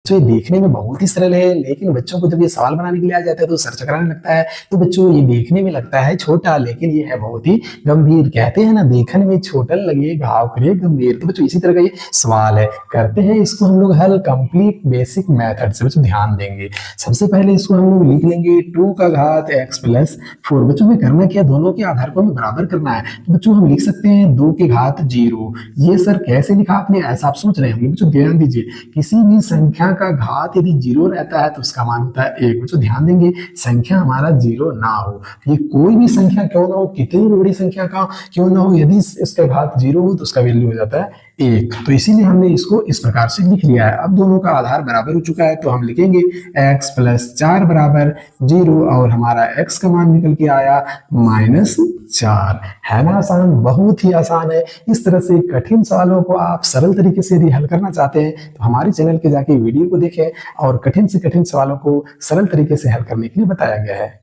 तो ये देखने में बहुत ही सरल है, लेकिन बच्चों को जब ये सवाल बनाने के लिए आ जाता है तो सर चकराने लगता है। तो बच्चों ये देखने में लगता है छोटा, लेकिन ये है बहुत ही गंभीर। कहते हैं ना, देखने में छोटा लगे घाव करे गंभीर। तो बच्चों इसी तरह का ये सवाल है, करते हैं इसको हम लोग हल कंप्लीट बेसिक मेथड से। बच्चों ध्यान देंगे, सबसे पहले इसको हम लोग लिख लेंगे 2 का घात x प्लस 4। बच्चों में करना क्या, दोनों के आधार को हमें बराबर करना है। तो बच्चों हम लिख सकते हैं 2 के घात 0। ये सर कैसे लिखा आपने, ऐसा आप सोच रहे होंगे। बच्चों ध्यान दीजिए, किसी भी संख्या का घात यदि 0 रहता है तो उसका मान होता है 1। बच्चों ध्यान देंगे, संख्या हमारा 0 ना हो, ये कोई भी संख्या क्यों ना हो, कितनी बड़ी संख्या का क्यों ना हो, यदि इसका घात 0 हो तो उसका वैल्यू हो जाता है 1। तो इसीलिए हमने इसको इस प्रकार से लिख लिया है। अब दोनों का आधार बराबर हो चुका है तो हम लिखेंगे x प्लस 4 बराबर 0, और हमारा x का मान निकल के आया -4। है ना आसान, बहुत ही आसान है। इस तरह से कठिन सवालों को आप सरल तरीके से यदि हल करना चाहते हैं तो हमारे चैनल के जाके वीडियो को देखें, और कठिन से कठिन सवालों को सरल तरीके से हल करने के लिए बताया गया है।